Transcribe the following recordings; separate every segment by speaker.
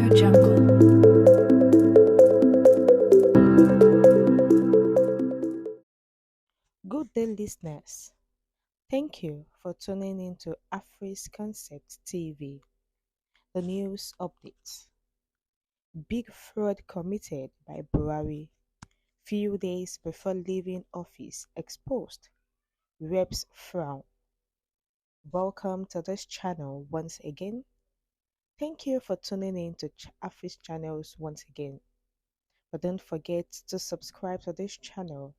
Speaker 1: Good day, listeners. Thank you for tuning in to Expøsêd TV. The news update. Big fraud committed by Buhari few days before leaving office exposed. Reps Frãüd. Welcome to this channel once again. Thank you for tuning in to Expøsêd channels once again. But don't forget to subscribe to this channel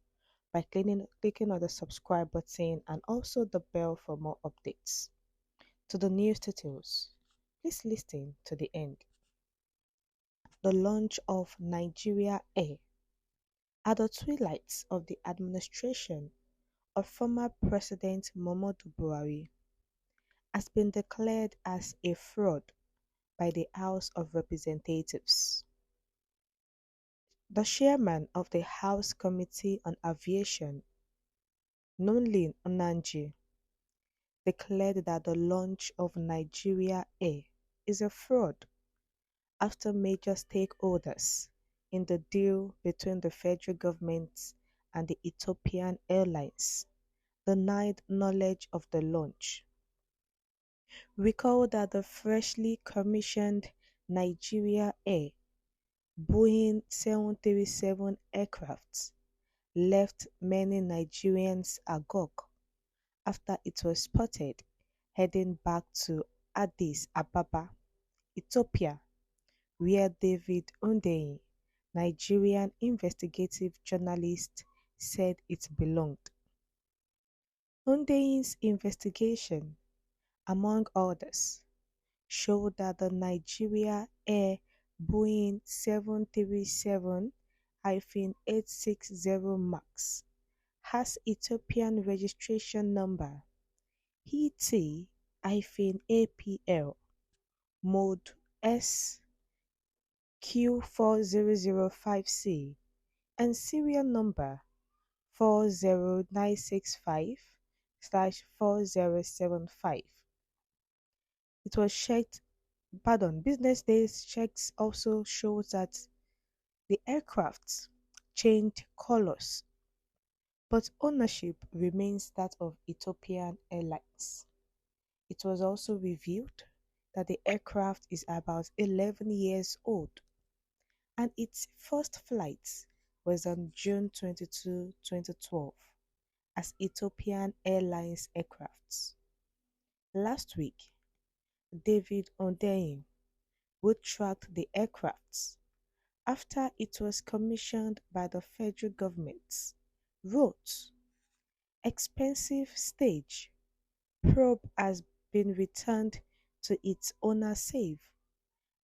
Speaker 1: by clicking on the subscribe button and also the bell for more updates. To the news details, please listen to the end. The launch of Nigeria Air. At the twilight of the administration of former President Muhammadu Buhari has been declared as a fraud by the House of Representatives. The chairman of the House Committee on Aviation, Nonlin Onanji, declared that the launch of Nigeria Air is a fraud after major stakeholders in the deal between the federal government and the Ethiopian Airlines denied knowledge of the launch. Recall that the freshly commissioned Nigeria Air Boeing 737 aircraft left many Nigerians agog after it was spotted heading back to Addis Ababa, Ethiopia, where David Hundeyin, Nigerian investigative journalist, said it belonged. Hundeyin's investigation, among others, showed that the Nigeria Air Boeing 737-860 MAX has Ethiopian registration number ET-APL mode SQ4005C and serial number 40965/4075. It was checked. Business Days checks also shows that the aircraft changed colors, but ownership remains that of Ethiopian Airlines. It was also revealed that the aircraft is about 11 years old, and its first flight was on June 22, 2012, as Ethiopian Airlines aircrafts. Last week, David Hundeyin, who tracked the aircrafts after it was commissioned by the federal government, wrote, "Expensive stage probe has been returned to its owner safe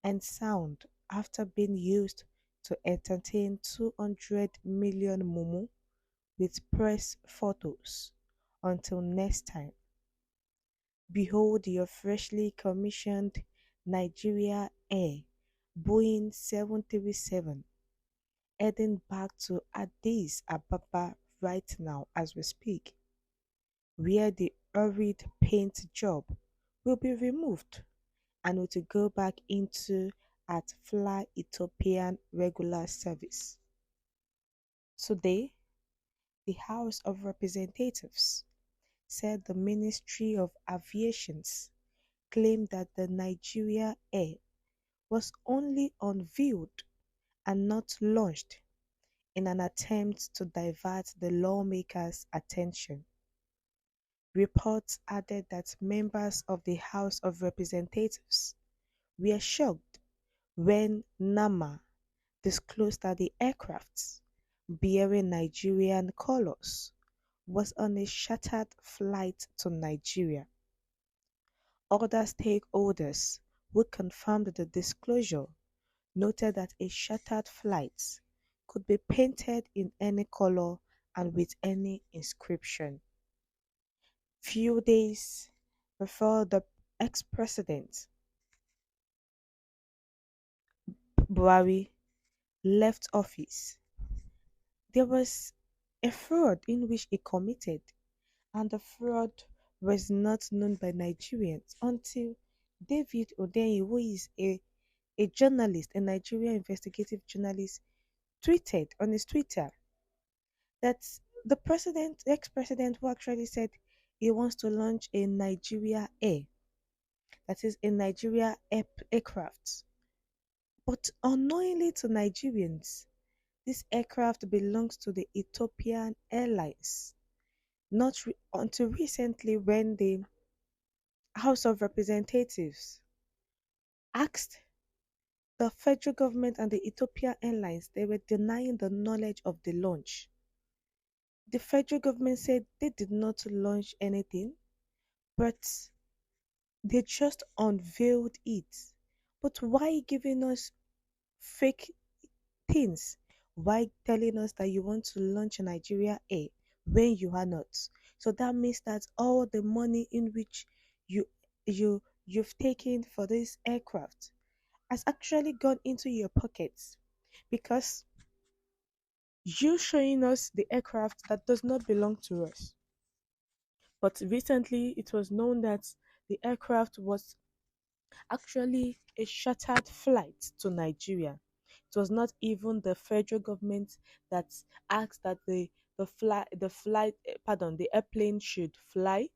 Speaker 1: and sound after being used to entertain 200 million mumu with press photos. Until next time, behold your freshly commissioned Nigeria Air Boeing 737 heading back to Addis Ababa right now as we speak, where the Råïd paint job will be removed and will go back into at Fly Ethiopian regular service." Today, the House of Representatives said the Ministry of Aviation's claimed that the Nigeria Air was only unveiled and not launched in an attempt to divert the lawmakers' attention. Reports added that members of the House of Representatives were shocked when NAMA disclosed that the aircraft, bearing Nigerian colors, was on a chartered flight to Nigeria. Other stakeholders who confirmed the disclosure noted that a chartered flight could be painted in any color and with any inscription. Few days before the ex-president Buhari left office, there was a fraud in which he committed, and the fraud was not known by Nigerians until David Hundeyin, who is a a journalist, a Nigerian investigative journalist, tweeted on his Twitter that the president, ex-president, who actually said he wants to launch a Nigeria Air, that is a Nigeria aircraft. But unknowingly to Nigerians, this aircraft belongs to the Ethiopian Airlines. Not until recently, when the House of Representatives asked the federal government and the Ethiopian Airlines, they were denying the knowledge of the launch. The federal government said they did not launch anything, but they just unveiled it. But why giving us fake things? Why telling us that you want to launch Nigeria Air when you are not? So that means that all the money in which you you've taken for this aircraft has actually gone into your pockets, because you showing us the aircraft that does not belong to us. But recently it was known that the aircraft was actually a chartered flight to Nigeria. It was not even the federal government that asked that the airplane should fly,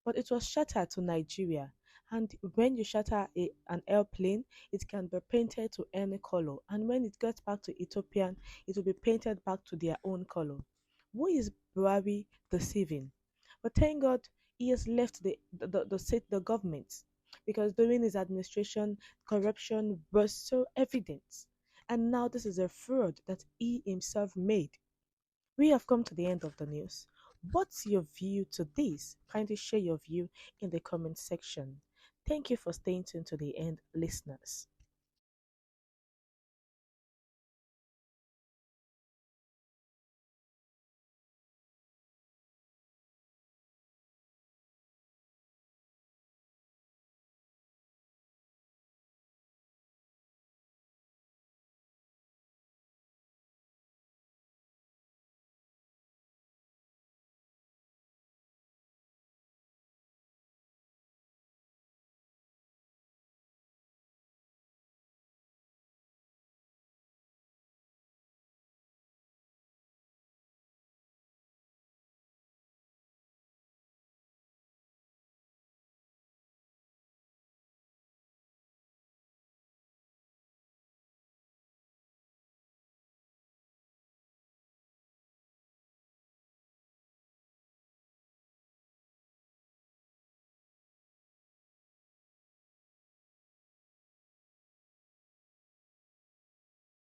Speaker 1: but it was chartered to Nigeria. And when you charter an airplane, it can be painted to any color. And when it gets back to Ethiopian, it will be painted back to their own color. Who is Buhari deceiving? But thank God he has left the government, because during his administration, corruption was so evident. And now this is a fraud that he himself made. We have come to the end of the news. What's your view to this? Kindly share your view in the comment section. Thank you for staying tuned to the end, listeners.